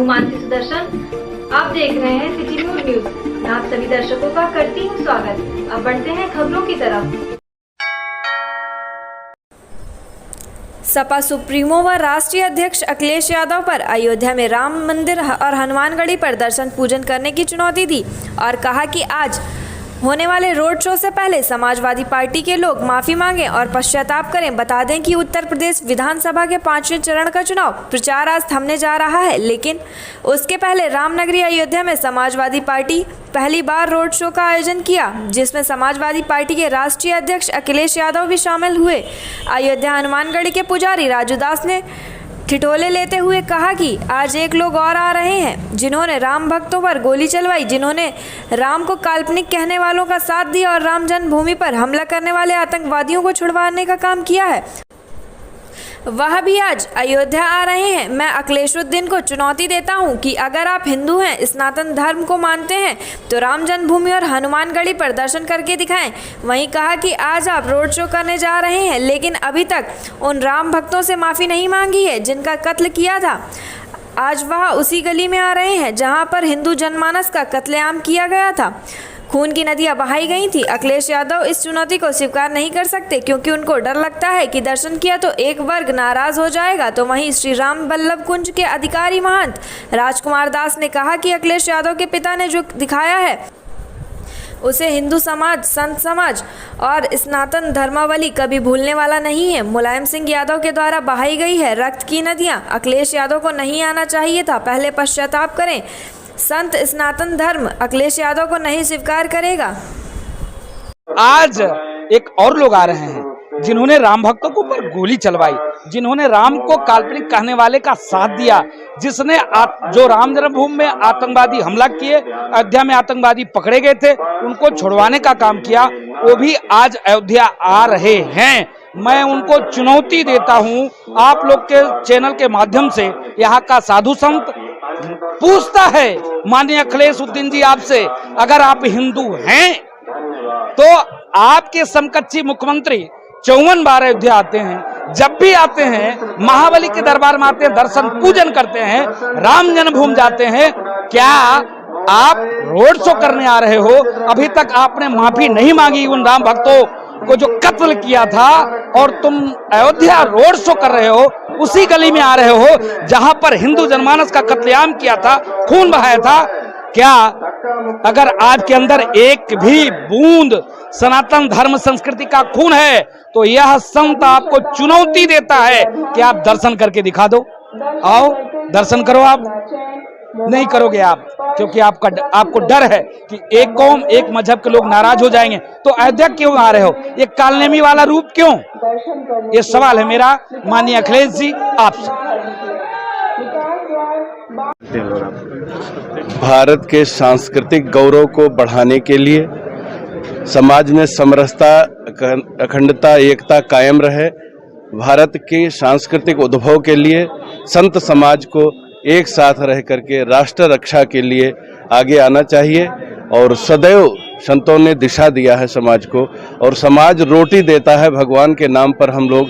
हूँ मानसी सुदर्शन। आप देख रहे हैं सिटी न्यूज। मैं आप सभी दर्शकों का करती हूँ स्वागत। अब बढ़ते हैं खबरों की तरफ। सपा सुप्रीमो व राष्ट्रीय अध्यक्ष अखिलेश यादव पर अयोध्या में राम मंदिर और हनुमानगढ़ी पर दर्शन पूजन करने की चुनौती दी और कहा कि आज होने वाले रोड शो से पहले समाजवादी पार्टी के लोग माफी मांगें और पश्चाताप करें। बता दें कि उत्तर प्रदेश विधानसभा के 5वें चरण का चुनाव प्रचार आज थमने जा रहा है, लेकिन उसके पहले रामनगरी अयोध्या में समाजवादी पार्टी पहली बार रोड शो का आयोजन किया, जिसमें समाजवादी पार्टी के राष्ट्रीय अध्यक्ष अखिलेश यादव भी शामिल हुए। अयोध्या हनुमानगढ़ी के पुजारी राजू दास ने ठिठोले लेते हुए कहा कि आज एक लोग और आ रहे हैं जिन्होंने राम भक्तों पर गोली चलवाई, जिन्होंने राम को काल्पनिक कहने वालों का साथ दिया और राम जन्मभूमि पर हमला करने वाले आतंकवादियों को छुड़वाने का काम किया है, वह भी आज अयोध्या आ रहे हैं। मैं अखिलेशुद्दीन को चुनौती देता हूं कि अगर आप हिंदू हैं, सनातन धर्म को मानते हैं, तो राम जन्मभूमि और हनुमानगढ़ी पर दर्शन करके दिखाएं। वहीं कहा कि आज आप रोड शो करने जा रहे हैं, लेकिन अभी तक उन राम भक्तों से माफ़ी नहीं मांगी है जिनका कत्ल किया था। आज वह उसी गली में आ रहे हैं जहाँ पर हिंदू जनमानस का कत्लेआम किया गया था, खून की नदियां बहाई गई थी। अखिलेश यादव इस चुनौती को स्वीकार नहीं कर सकते क्योंकि उनको डर लगता है कि दर्शन किया तो एक वर्ग नाराज हो जाएगा। तो वहीं श्री राम बल्लभ कुंज के अधिकारी महंत राजकुमार दास ने कहा कि अखिलेश यादव के पिता ने जो दिखाया है उसे हिंदू समाज, संत समाज और सनातन धर्मावली कभी भूलने वाला नहीं है। मुलायम सिंह यादव के द्वारा बहाई गई है रक्त की नदियां। अखिलेश यादव को नहीं आना चाहिए था, पहले पश्चाताप करें। संत सनातन धर्म अखिलेश यादव को नहीं स्वीकार करेगा। आज एक और लोग आ रहे हैं जिन्होंने राम भक्तों को ऊपर गोली चलवाई, जिन्होंने राम को काल्पनिक कहने वाले का साथ दिया, जिसने जो राम जन्मभूमि में आतंकवादी हमला किए, अयोध्या में आतंकवादी पकड़े गए थे, उनको छुड़वाने का काम किया, वो भी आज अयोध्या आ रहे हैं। मैं उनको चुनौती देता हूं, आप लोग के चैनल के माध्यम से यहाँ का साधु संत पूछता है माननीय अखिलेशुद्दीन जी आपसे, अगर आप हिंदू हैं तो आपके समकक्षी मुख्यमंत्री 54 बार अयोध्या आते हैं, जब भी आते हैं महाबली के दरबार में आते हैं, दर्शन पूजन करते हैं, राम जन्मभूमि जाते हैं। क्या आप रोड शो करने आ रहे हो? अभी तक आपने माफी नहीं मांगी उन राम भक्तों को जो कत्ल किया था, और तुम अयोध्या रोड शो कर रहे हो, उसी गली में आ रहे हो जहां पर हिंदू जनमानस का कत्लेआम किया था, खून बहाया था। क्या अगर आपके अंदर एक भी बूंद सनातन धर्म संस्कृति का खून है तो यह संत आपको चुनौती देता है कि आप दर्शन करके दिखा दो। आओ दर्शन करो। आप नहीं करोगे आप, क्योंकि आपको डर है कि एक कौम एक मजहब के लोग नाराज हो जाएंगे। तो अयोध्या क्यों आ रहे हो? ये कालनेमी वाला रूप क्यों? ये सवाल है मेरा माननीय अखिलेश जी आपसे। भारत के सांस्कृतिक गौरव को बढ़ाने के लिए, समाज में समरसता, अखंडता, एकता कायम रहे, भारत के सांस्कृतिक उद्भव के लिए संत समाज को एक साथ रह करके राष्ट्र रक्षा के लिए आगे आना चाहिए। और सदैव संतों ने दिशा दिया है समाज को, और समाज रोटी देता है। भगवान के नाम पर हम लोग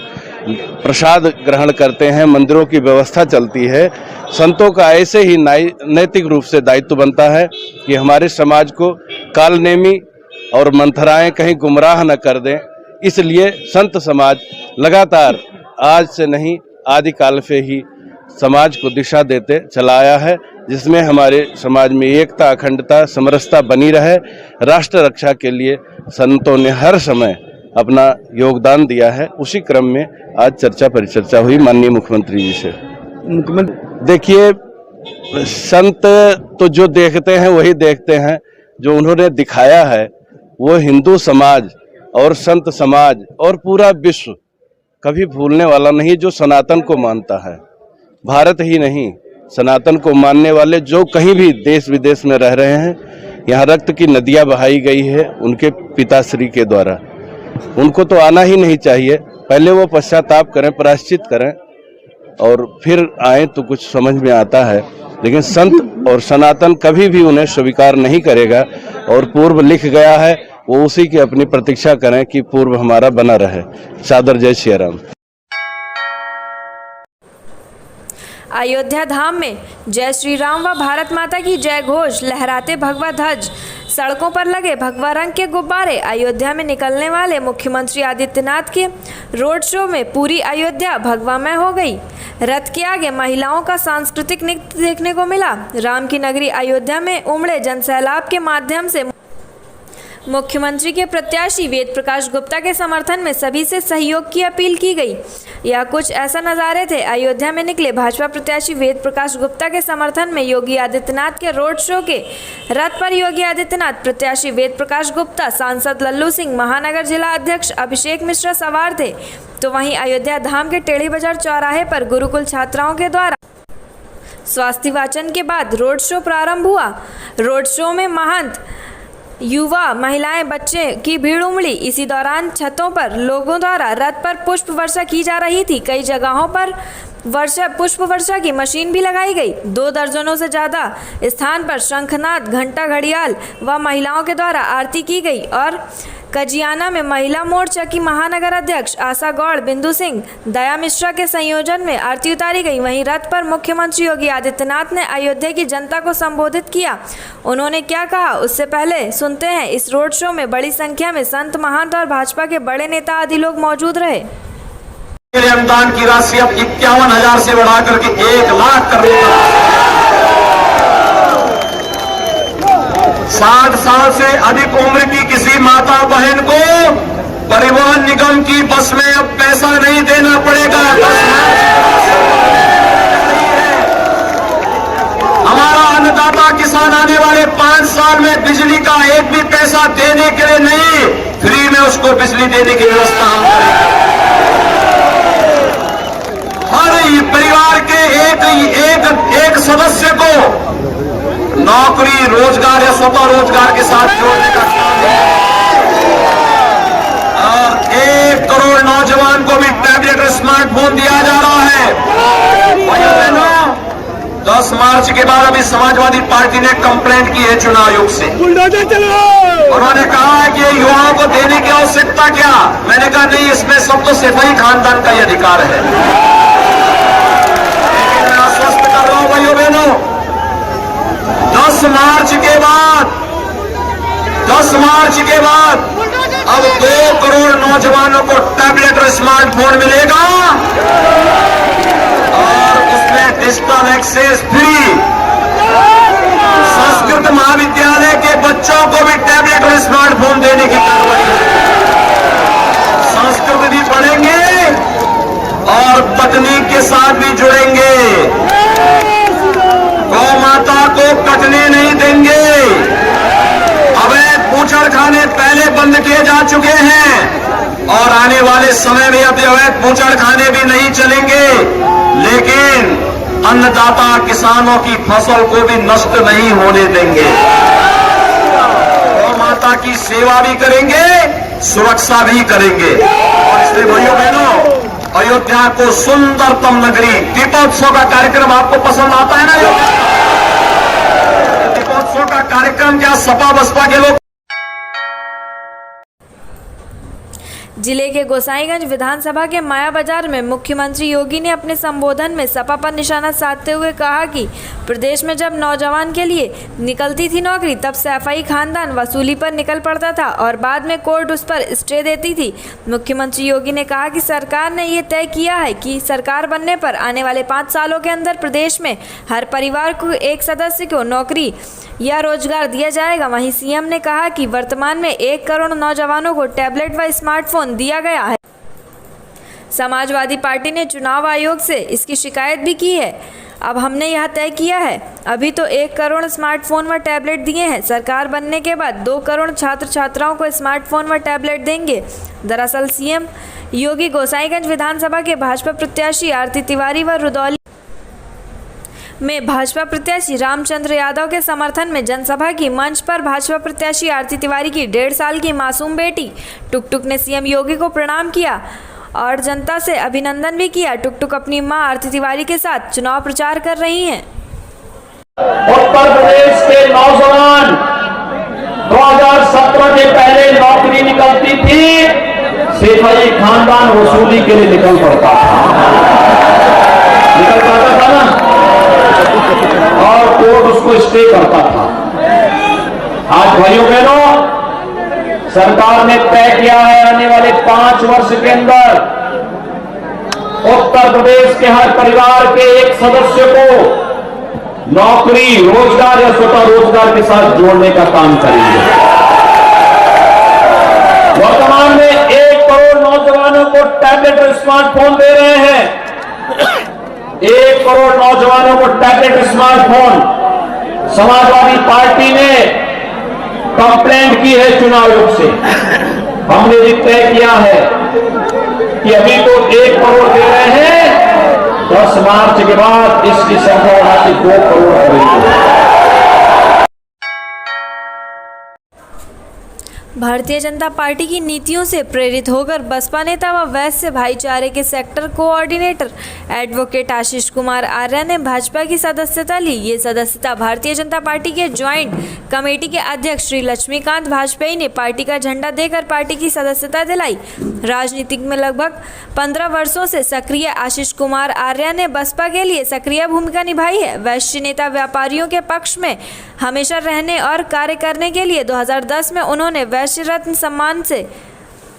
प्रसाद ग्रहण करते हैं, मंदिरों की व्यवस्था चलती है। संतों का ऐसे ही नैतिक रूप से दायित्व बनता है कि हमारे समाज को कालनेमी और मंथराएं कहीं गुमराह न कर दें। इसलिए संत समाज लगातार आज से नहीं, आदिकाल से ही समाज को दिशा देते चला आया है, जिसमें हमारे समाज में एकता, अखंडता, समरसता बनी रहे। राष्ट्र रक्षा के लिए संतों ने हर समय अपना योगदान दिया है। उसी क्रम में आज चर्चा परिचर्चा हुई माननीय मुख्यमंत्री जी से। देखिए, संत तो जो देखते हैं वही देखते हैं, जो उन्होंने दिखाया है वो हिंदू समाज और संत समाज और पूरा विश्व कभी भूलने वाला नहीं, जो सनातन को मानता है। भारत ही नहीं, सनातन को मानने वाले जो कहीं भी देश विदेश में रह रहे हैं, यहाँ रक्त की नदियां बहाई गई है उनके पिताश्री के द्वारा। उनको तो आना ही नहीं चाहिए। पहले वो पश्चाताप करें, प्रायश्चित करें, और फिर आए तो कुछ समझ में आता है। लेकिन संत और सनातन कभी भी उन्हें स्वीकार नहीं करेगा, और पूर्व लिख गया है, वो उसी की अपनी प्रतीक्षा करें कि पूर्व हमारा बना रहे। सादर जय श्री राम। अयोध्या धाम में जय श्री राम व भारत माता की जय घोष, लहराते भगवा ध्वज, सड़कों पर लगे भगवा रंग के गुब्बारे। अयोध्या में निकलने वाले मुख्यमंत्री आदित्यनाथ के रोड शो में पूरी अयोध्या भगवामय हो गई। रथ के आगे महिलाओं का सांस्कृतिक नृत्य देखने को मिला। राम की नगरी अयोध्या में उमड़े जनसैलाब के माध्यम से मुख्यमंत्री के प्रत्याशी वेद प्रकाश गुप्ता के समर्थन में सभी से सहयोग की अपील की गई। यह कुछ ऐसा नज़ारे थे अयोध्या में निकले भाजपा प्रत्याशी वेद प्रकाश गुप्ता के समर्थन में योगी आदित्यनाथ के रोड शो के। रथ पर योगी आदित्यनाथ, प्रत्याशी वेद प्रकाश गुप्ता, सांसद लल्लू सिंह, महानगर जिला अध्यक्ष अभिषेक मिश्रा सवार थे। तो वहीं अयोध्या धाम के टेढ़ी बाजार चौराहे पर गुरुकुल छात्राओं के द्वारा स्वास्थ्य वाचन के बाद रोड शो प्रारंभ हुआ। रोड शो में महंत, युवा, महिलाएं, बच्चे की भीड़ उमड़ी। इसी दौरान छतों पर लोगों द्वारा रथ पर पुष्प वर्षा की जा रही थी। कई जगहों पर पुष्प वर्षा की मशीन भी लगाई गई। 2 दर्जनों से ज़्यादा स्थान पर शंखनाद, घंटा, घड़ियाल व महिलाओं के द्वारा आरती की गई। और कजियाना में महिला मोर्चा की महानगर अध्यक्ष आशा गौड़, बिंदु सिंह, दया मिश्रा के संयोजन में आरती उतारी गई। वहीं रथ पर मुख्यमंत्री योगी आदित्यनाथ ने अयोध्या की जनता को संबोधित किया। उन्होंने क्या कहा, उससे पहले सुनते हैं। इस रोड शो में बड़ी संख्या में संत, महंत और भाजपा के बड़े नेता आदि लोग मौजूद रहे। अनुदान की राशि अब 51,000 से बढ़ाकर के 1 लाख कर दिया। 60 साल से अधिक उम्र की किसी माता बहन को परिवहन निगम की बस में अब पैसा नहीं देना पड़ेगा। हमारा अन्नदाता किसान आने वाले 5 साल में बिजली का एक भी पैसा देने के लिए नहीं, फ्री में उसको बिजली देने की व्यवस्था हम करेंगे। हर परिवार के एक सदस्य को नौकरी, रोजगार या स्वतः रोजगार के साथ जोड़ने का काम है। और 1 करोड़ नौजवान को भी टैबलेट और स्मार्टफोन दिया जा रहा है। भाइयों बहनों, 10 मार्च के बाद अभी समाजवादी पार्टी ने कंप्लेंट की है चुनाव आयोग से। उन्होंने कहा है कि युवाओं को देने की आवश्यकता क्या। मैंने कहा नहीं, इसमें सब तो सिर्फ ही खानदान का ही अधिकार है। लेकिन मैं आश्वस्त कर रहा हूं भाइयों बहनों, 10 मार्च के बाद अब 2 करोड़ नौजवानों को टैबलेट और स्मार्टफोन मिलेगा और उसमें डिजिटल एक्सेस फ्री। संस्कृत महाविद्यालय के बच्चों को भी टैबलेट और स्मार्टफोन देने की कार्रवाई है। संस्कृत भी पढ़ेंगे और तकनीक के साथ भी जुड़ेंगे। गौ माता को कटने नहीं देंगे। अवैध बूचड़खाने पहले बंद किए जा चुके हैं और आने वाले समय में अब अवैध बूचड़खाने भी नहीं चलेंगे। लेकिन अन्नदाता किसानों की फसल को भी नष्ट नहीं होने देंगे। गौ माता की सेवा भी करेंगे, सुरक्षा भी करेंगे। और इसलिए भाइयों बहनों, अयोध्या को सुंदरतम नगरी, दीपोत्सव का कार्यक्रम आपको पसंद आता है ना? दीपोत्सव का कार्यक्रम क्या सपा बसपा के लोग? जिले के गोसाईगंज विधानसभा के माया बाजार में मुख्यमंत्री योगी ने अपने संबोधन में सपा पर निशाना साधते हुए कहा कि प्रदेश में जब नौजवान के लिए निकलती थी नौकरी, तब सैफई खानदान वसूली पर निकल पड़ता था और बाद में कोर्ट उस पर स्टे देती थी। मुख्यमंत्री योगी ने कहा कि सरकार ने ये तय किया है कि सरकार बनने पर आने वाले 5 सालों के अंदर प्रदेश में हर परिवार को एक सदस्य को नौकरी या रोजगार दिया जाएगा। वहीं सीएम ने कहा कि वर्तमान में 1 करोड़ नौजवानों को टैबलेट व स्मार्टफोन दिया गया है। समाजवादी पार्टी ने चुनाव आयोग से इसकी शिकायत भी की है। अब हमने यह तय किया है, अभी तो 1 करोड़ स्मार्टफोन व टैबलेट दिए हैं, सरकार बनने के बाद 2 करोड़ छात्र छात्राओं को स्मार्टफोन व टैबलेट देंगे। दरअसल सीएम योगी गोसाईगंज विधानसभा के भाजपा प्रत्याशी आरती तिवारी व रुदौली में भाजपा प्रत्याशी रामचंद्र यादव के समर्थन में जनसभा की मंच पर भाजपा प्रत्याशी आरती तिवारी की 1.5 साल की मासूम बेटी टुकटुक ने सीएम योगी को प्रणाम किया और जनता से अभिनंदन भी किया। टुकटुक अपनी मां आरती तिवारी के साथ चुनाव प्रचार कर रही हैं। उत्तर प्रदेश के नौजवान 2017 के पहले नौकरी निकलती थी, सिपाही खानदान वसूली के लिए निकल पड़ता था ना। सरकार ने तय किया है आने वाले 5 वर्ष के अंदर उत्तर प्रदेश के हर परिवार के एक सदस्य को नौकरी, रोजगार या स्वतः रोजगार के साथ जोड़ने का काम करेंगे। वर्तमान में 1 करोड़ नौजवानों को टैबलेट और स्मार्टफोन दे रहे हैं। 1 करोड़ नौजवानों को टैबलेट स्मार्टफोन समाजवादी पार्टी ने कंप्लेंट की है चुनाव आयोग से। हमने भी तय किया है कि अभी तो 1 करोड़ दे रहे हैं, 10 मार्च के बाद इसकी संख्या बढ़ाकर 2 करोड़ करेंगे। भारतीय जनता पार्टी की नीतियों से प्रेरित होकर बसपा नेता व वैश्य भाईचारे के sector coordinator advocate Ashish Kumar आर्य ने भाजपा की सदस्यता ली। ये सदस्यता भारतीय जनता पार्टी के ज्वाइंट कमेटी के अध्यक्ष श्री लक्ष्मीकांत वाजपेयी ने पार्टी का झंडा देकर पार्टी की सदस्यता दिलाई। राजनीतिक में लगभग 15 वर्षों से सक्रिय आशीष कुमार आर्य ने बसपा के लिए सक्रिय भूमिका निभाई है। वैश्य नेता व्यापारियों के पक्ष में हमेशा रहने और कार्य करने के लिए 2010 में उन्होंने वैश्य रत्न सम्मान से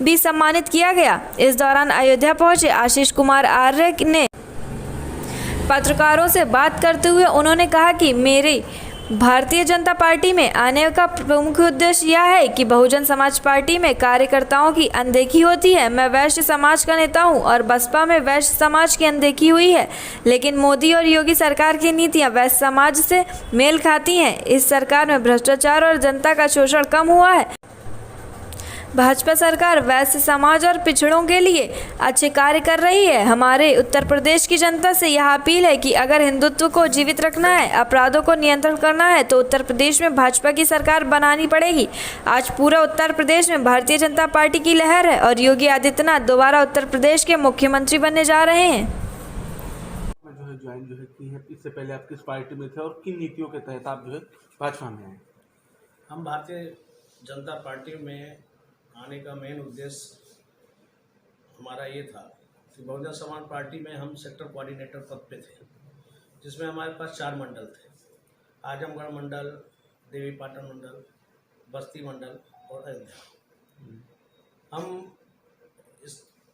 भी सम्मानित किया गया। इस दौरान अयोध्या पहुंचे आशीष कुमार आर्य ने पत्रकारों से बात करते हुए उन्होंने कहा कि मेरे भारतीय जनता पार्टी में आने का प्रमुख उद्देश्य यह है कि बहुजन समाज पार्टी में कार्यकर्ताओं की अनदेखी होती है। मैं वैश्य समाज का नेता हूं और बसपा में वैश्य समाज की अनदेखी हुई है, लेकिन मोदी और योगी सरकार की नीतियां वैश्य समाज से मेल खाती हैं। इस सरकार में भ्रष्टाचार और जनता का शोषण कम हुआ है। भाजपा सरकार वैश्य समाज और पिछड़ों के लिए अच्छे कार्य कर रही है। हमारे उत्तर प्रदेश की जनता से यह अपील है कि अगर हिंदुत्व को जीवित रखना है, अपराधों को नियंत्रण करना है, तो उत्तर प्रदेश में भाजपा की सरकार बनानी पड़ेगी। आज पूरा उत्तर प्रदेश में भारतीय जनता पार्टी की लहर है और योगी आदित्यनाथ दोबारा उत्तर प्रदेश के मुख्यमंत्री बनने जा रहे हैं। ज्वाइन की है, इससे पहले आप किस पार्टी में थे और किन नीतियों के तहत आप भाजपा में आए? हम भारतीय जनता पार्टी में आने का मेन उद्देश्य हमारा ये था कि बहुजन समाज पार्टी में हम सेक्टर कोऑर्डिनेटर पद पे थे, जिसमें हमारे पास 4 मंडल थे। आजमगढ़ मंडल, देवीपाटन मंडल, बस्ती मंडल और अयोध्या। हम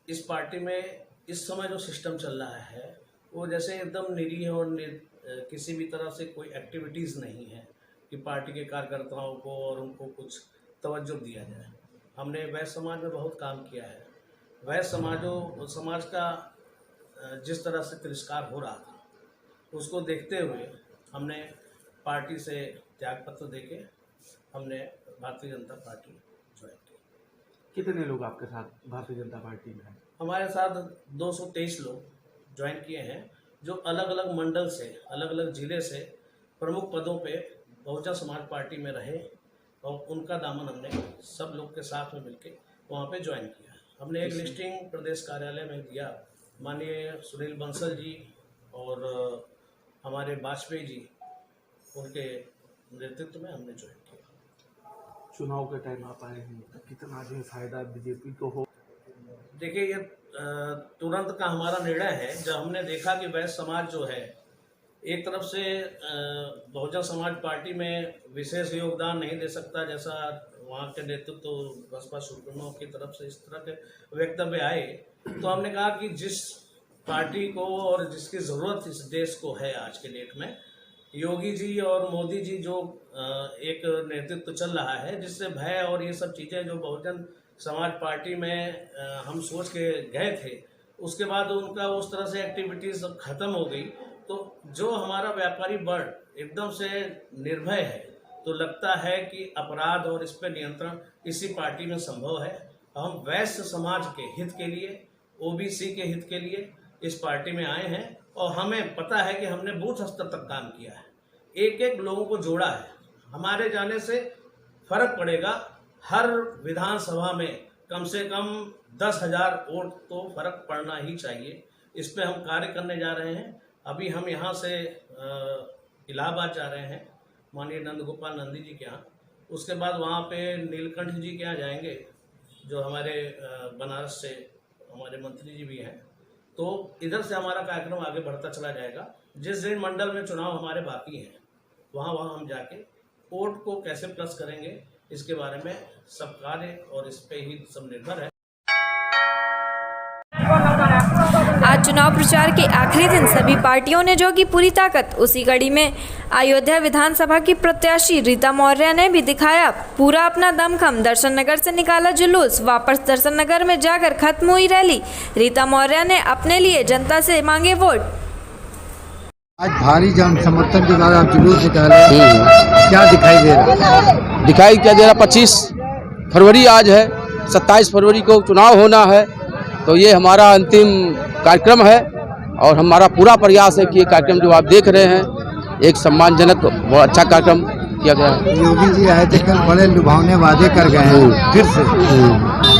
इस पार्टी में इस समय जो सिस्टम चल रहा है वो जैसे एकदम निरीह और किसी भी तरह से कोई एक्टिविटीज़ नहीं है कि पार्टी के कार्यकर्ताओं को और उनको कुछ तवज्जो दिया जाए। हमने वैश्य समाज में बहुत काम किया है। वैश्य समाज का जिस तरह से तिरस्कार हो रहा था उसको देखते हुए हमने पार्टी से त्यागपत्र देके हमने भारतीय जनता पार्टी ज्वाइन की। कितने लोग आपके साथ भारतीय जनता पार्टी में हैं? हमारे साथ 223 लोग ज्वाइन किए हैं, जो अलग अलग मंडल से, अलग अलग ज़िले से प्रमुख पदों पे बहुजन समाज पार्टी में रहे और उनका दामन हमने सब लोग के साथ में मिलके वहाँ पे ज्वाइन किया। हमने एक लिस्टिंग प्रदेश कार्यालय में दिया। माननीय सुनील बंसल जी और हमारे वाजपेयी जी, उनके नेतृत्व में हमने ज्वाइन किया। चुनाव के टाइम आप आए हैं, तो कितना जो फायदा बीजेपी को हो? देखिए, ये तुरंत का हमारा निर्णय है। जब हमने देखा कि वैश्य समाज जो है एक तरफ से बहुजन समाज पार्टी में विशेष योगदान नहीं दे सकता, जैसा वहाँ के नेतृत्व तो बसपा सुप्रीमो की तरफ से इस तरह के वक्तव्य आए, तो हमने कहा कि जिस पार्टी को और जिसकी ज़रूरत इस देश को है आज के डेट में, योगी जी और मोदी जी जो एक नेतृत्व चल रहा है, जिससे भय और ये सब चीज़ें जो बहुजन समाज पार्टी में हम सोच के गए थे, उसके बाद उनका उस तरह से एक्टिविटीज़ ख़त्म हो गई। तो जो हमारा व्यापारी वर्ग एकदम से निर्भय है, तो लगता है कि अपराध और इस पर नियंत्रण इसी पार्टी में संभव है। हम वैश्य समाज के हित के लिए, ओबीसी के हित के लिए इस पार्टी में आए हैं और हमें पता है कि हमने बूथ स्तर तक काम किया है, एक एक लोगों को जोड़ा है। हमारे जाने से फर्क पड़ेगा। हर विधानसभा में कम से कम 10,000 वोट तो फर्क पड़ना ही चाहिए। इस पे हम कार्य करने जा रहे हैं। अभी हम यहाँ से इलाहाबाद जा रहे हैं माननीय नंदगोपाल नंदी जी के यहाँ, उसके बाद वहाँ पे नीलकंठ जी के यहाँ जाएंगे, जो हमारे बनारस से हमारे मंत्री जी भी हैं। तो इधर से हमारा कार्यक्रम आगे बढ़ता चला जाएगा। जिस दिन मंडल में चुनाव हमारे बाकी हैं, वहाँ हम जाके वोट को कैसे प्लस करेंगे इसके बारे में सब कार्य और इस पे ही सब निर्भर है। आज चुनाव प्रचार के आखिरी दिन सभी पार्टियों ने जो की पूरी ताकत, उसी कड़ी में अयोध्या विधानसभा की प्रत्याशी रीता मौर्य ने भी दिखाया पूरा अपना दमखम। दर्शन नगर से निकाला जुलूस, वापस दर्शन नगर में जाकर खत्म हुई रैली। रीता मौर्य ने अपने लिए जनता से मांगे वोट। आज भारी जन समर्थन के बाद आप जुलूस निकाले, क्या दिखाई दे रहा? दिखाई क्या दे रहा? 25 फरवरी आज है, 27 फरवरी को चुनाव होना है, तो ये हमारा अंतिम कार्यक्रम है और हमारा पूरा प्रयास है कि ये कार्यक्रम जो आप देख रहे हैं एक सम्मानजनक बहुत अच्छा कार्यक्रम किया गया है। योगी जी आए थे कल, बड़े लुभावने वादे कर गए हैं फिर से,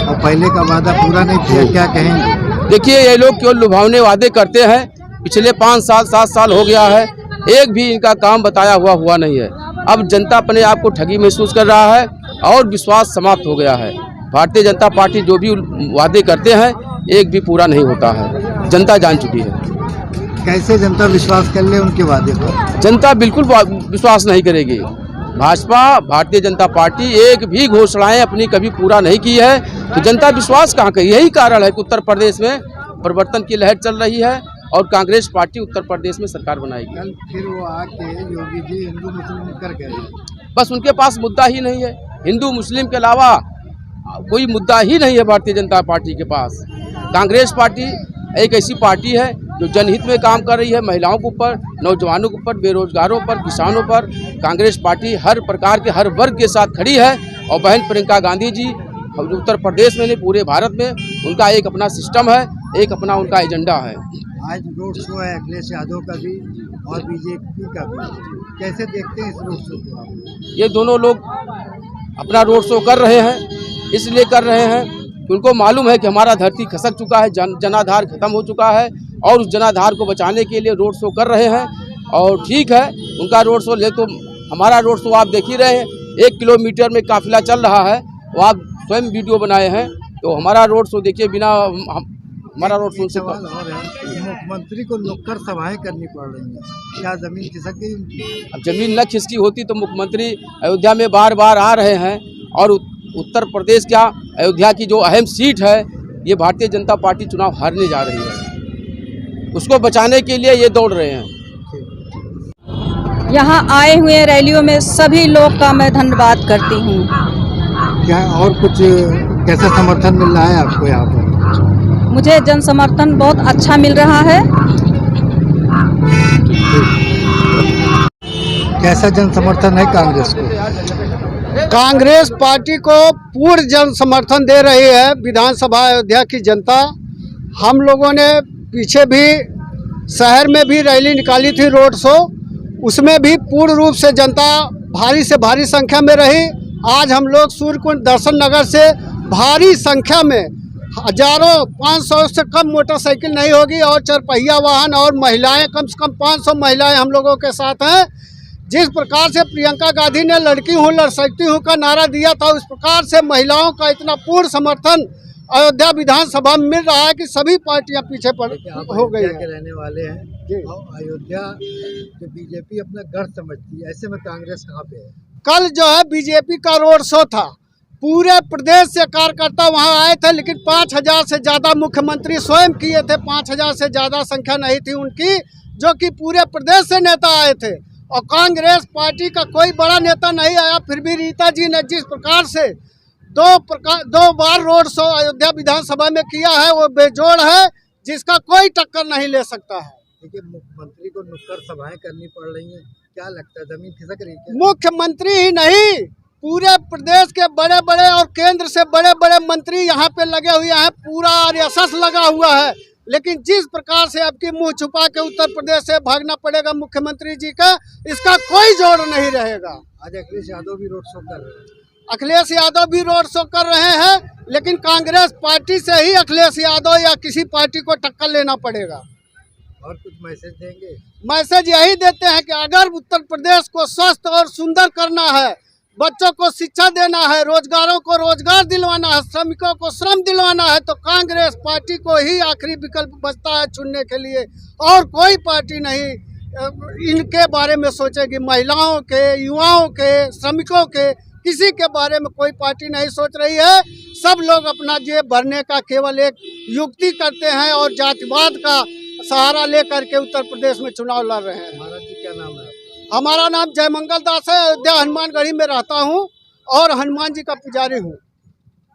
और पहले का वादा पूरा नहीं किया, क्या कहेंगे? देखिए, ये लोग केवल लुभावने वादे करते हैं। पिछले 5 साल 7 साल हो गया है, एक भी इनका काम बताया हुआ नहीं है। अब जनता अपने आप को ठगी महसूस कर रहा है और विश्वास समाप्त हो गया है। भारतीय जनता पार्टी जो भी वादे करते हैं एक भी पूरा नहीं होता है, जनता जान चुकी है। कैसे जनता विश्वास कर ले उनके वादे पर? जनता बिल्कुल विश्वास नहीं करेगी। भाजपा भारतीय जनता पार्टी एक भी घोषणाएं अपनी कभी पूरा नहीं की है, तो जनता विश्वास कहाँ करेगी? यही कारण है कि उत्तर प्रदेश में परिवर्तन की लहर चल रही है और कांग्रेस पार्टी उत्तर प्रदेश में सरकार बनाएगी। कल फिर वो आके योगी जी हिंदू मुस्लिम कर गए, बस उनके पास मुद्दा ही नहीं है, हिंदू मुस्लिम के अलावा कोई मुद्दा ही नहीं है भारतीय जनता पार्टी के पास। कांग्रेस पार्टी एक ऐसी पार्टी है जो जनहित में काम कर रही है, महिलाओं के ऊपर, नौजवानों के ऊपर, बेरोजगारों पर, किसानों पर। कांग्रेस पार्टी हर प्रकार के हर वर्ग के साथ खड़ी है और बहन प्रियंका गांधी जी उत्तर प्रदेश में नहीं पूरे भारत में उनका एक अपना सिस्टम है, एक अपना उनका एजेंडा है। आज रोड शो है अखिलेश यादव का भी और बीजेपी का भी, कैसे देखते हैं इस रोड शो को आप? ये दोनों लोग अपना रोड शो कर रहे हैं, इसलिए कर रहे हैं कि उनको मालूम है कि हमारा धरती खसक चुका है, जनाधार खत्म हो चुका है और उस जनाधार को बचाने के लिए रोड शो कर रहे हैं। और ठीक है, उनका रोड शो ले, तो हमारा रोड शो आप देख ही रहे हैं, 1 किलोमीटर में काफिला चल रहा है, वो आप स्वयं वीडियो बनाए हैं, तो हमारा रोड शो देखिए, बिना हमारा रोड शो से। सवाल और है, मुख्यमंत्री को नुक्कड़ सभाएं करनी पड़ रही हैं, क्या जमीन खिसक गई उनकी? अब जमीन न खिसकी होती तो मुख्यमंत्री अयोध्या में बार बार आ रहे हैं और उत्तर प्रदेश क्या अयोध्या की जो अहम सीट है, ये भारतीय जनता पार्टी चुनाव हारने जा रही है, उसको बचाने के लिए ये दौड़ रहे हैं। यहाँ आए हुए रैलियों में सभी लोग का मैं धन्यवाद करती हूँ। क्या और कुछ कैसा समर्थन मिल रहा है आपको यहाँ पर? मुझे जन समर्थन बहुत अच्छा मिल रहा है। कैसा जन समर्थन है कांग्रेस को? कांग्रेस पार्टी को पूर्ण जन समर्थन दे रही है विधानसभा अयोध्या की जनता। हम लोगों ने पीछे भी शहर में भी रैली निकाली थी, रोड शो, उसमें भी पूर्ण रूप से जनता भारी से भारी संख्या में रही। आज हम लोग सूर्यकुंड दर्शन नगर से भारी संख्या में हजारों 500 से कम मोटरसाइकिल नहीं होगी और चरपहिया वाहन और महिलाएं, कम से कम 500 महिलाएं हम लोगों के साथ हैं। जिस प्रकार से प्रियंका गांधी ने लड़की हूँ लड़ सकती हूँ का नारा दिया था, उस प्रकार से महिलाओं का इतना पूर्ण समर्थन अयोध्या विधानसभा में मिल रहा है कि सभी पार्टियां पीछे हो गई के रहने वाले हैं और अयोध्या जो बीजेपी अपना गढ़ समझती है, ऐसे में कांग्रेस कहाँ पे है? कल जो है बीजेपी का रोड शो था, पूरे प्रदेश से कार्यकर्ता वहां आए थे, लेकिन 5000 से ज्यादा मुख्यमंत्री स्वयं किए थे। 5000 से ज्यादा संख्या नहीं थी उनकी, जो कि पूरे प्रदेश से नेता आए थे और कांग्रेस पार्टी का कोई बड़ा नेता नहीं आया। फिर भी रीता जी ने जिस प्रकार से दो बार रोड शो अयोध्या विधानसभा में किया है, वो बेजोड़ है, जिसका कोई टक्कर नहीं ले सकता है। देखिए, मुख्यमंत्री को नुक्कड़ सभाएं करनी पड़ रही हैं, क्या लगता है जमीन खिसक रही है? मुख्यमंत्री ही नहीं, पूरे प्रदेश के बड़े बड़े और केंद्र से बड़े बड़े मंत्री यहाँ पे लगे हुए हैं, पूरा आरएसएस लगा हुआ है। लेकिन जिस प्रकार से आपकी मुंह छुपा के उत्तर प्रदेश से भागना पड़ेगा मुख्यमंत्री जी का, इसका कोई जोड़ नहीं रहेगा। आज अखिलेश यादव भी रोड शो कर रहे हैं। अखिलेश यादव भी रोड शो कर रहे हैं, लेकिन कांग्रेस पार्टी से ही अखिलेश यादव या किसी पार्टी को टक्कर लेना पड़ेगा। और कुछ मैसेज देंगे? मैसेज यही देते हैं कि अगर उत्तर प्रदेश को स्वस्थ और सुंदर करना है, बच्चों को शिक्षा देना है, रोजगारों को रोजगार दिलवाना है, श्रमिकों को श्रम दिलवाना है, तो कांग्रेस पार्टी को ही आखिरी विकल्प बचता है चुनने के लिए, और कोई पार्टी नहीं इनके बारे में सोचेगी। महिलाओं के, युवाओं के, श्रमिकों के किसी के बारे में कोई पार्टी नहीं सोच रही है। सब लोग अपना जेब भरने का केवल एक युक्ति करते हैं और जातिवाद का सहारा लेकर के उत्तर प्रदेश में चुनाव लड़ रहे हैं। महाराज जी क्या नाम है? हमारा नाम जयमंगल दास है। अयोध्या हनुमानगढ़ी में रहता हूँ और हनुमान जी का पुजारी हूँ।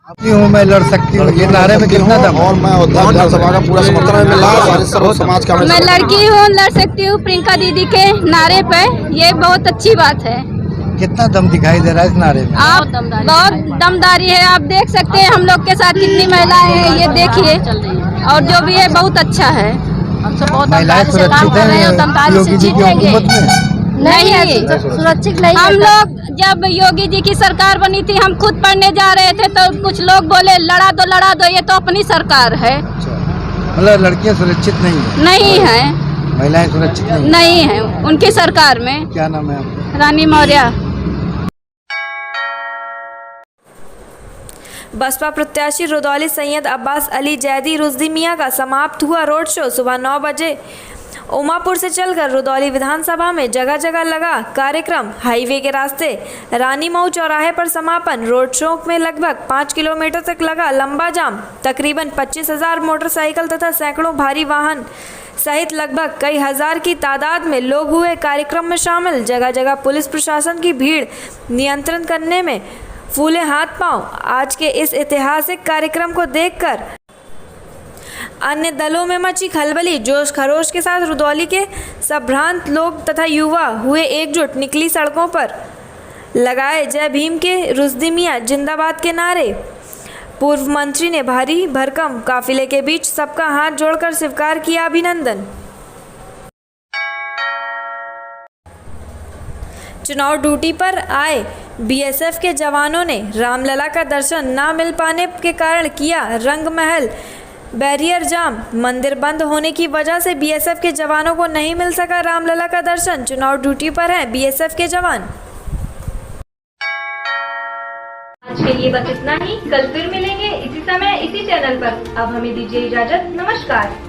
अपनी हूँ मैं लड़ सकती हूँ, ये नारे में कितना दम? और मैं विधानसभा का पूरा समर्थन मिला समाज का। मैं लड़की हूँ, लड़ सकती हूँ प्रियंका दीदी के नारे पे, ये बहुत अच्छी बात है। कितना दम दिखाई दे रहा है इस नारे में? आप बहुत दमदारी है, आप देख सकते हैं हम लोग के साथ कितनी महिलाएं हैं, ये देखिए। और जो भी है बहुत अच्छा है। महिलाएं सुरक्षित है योगी जी की हुकूमत में? नहीं, सुरक्षित नहीं। हम लोग जब योगी जी की सरकार बनी थी, हम खुद पढ़ने जा रहे थे तो कुछ लोग बोले लड़ा दो, ये तो अपनी सरकार है। मतलब लड़कियां सुरक्षित नहीं है? नहीं है, महिलाएं सुरक्षित नहीं है उनकी सरकार में। क्या नाम है आपका? रानी मौर्य। बसपा प्रत्याशी रुदौली सैयद अब्बास अली जैदी रुश्दी मियां का समाप्त हुआ रोड शो सुबह 9 बजे उमापुर से चलकर रुदौली विधानसभा में जगह जगह लगा कार्यक्रम। हाईवे के रास्ते रानी मऊ चौराहे पर समापन। रोड शो में लगभग 5 किलोमीटर तक लगा लंबा जाम। तकरीबन 25,000 मोटरसाइकिल तथा सैकड़ों भारी वाहन सहित लगभग कई हजार की तादाद में लोग हुए कार्यक्रम में शामिल। जगह जगह पुलिस प्रशासन की भीड़ नियंत्रण करने में फूले हाथ पांव। आज के इस ऐतिहासिक कार्यक्रम को देखकर अन्य दलों में मची खलबली। जोश खरोश के साथ रुदौली के संभ्रांत लोग तथा युवा हुए एकजुट। निकली सड़कों पर लगाए जय भीम के रुश्दी मियां जिंदाबाद के नारे। पूर्व मंत्री ने भारी भरकम काफिले के बीच सबका हाथ जोड़कर स्वीकार किया अभिनंदन। चुनाव ड्यूटी पर आए बीएसएफ के जवानों ने रामलला का दर्शन न मिल पाने के कारण किया रंग महल बैरियर जाम। मंदिर बंद होने की वजह से बीएसएफ के जवानों को नहीं मिल सका रामलला का दर्शन। चुनाव ड्यूटी पर हैं बीएसएफ के जवान। आज के लिए बस इतना ही। कल फिर मिलेंगे इसी समय इसी चैनल पर। अब हमें दीजिए इजाजत। नमस्कार।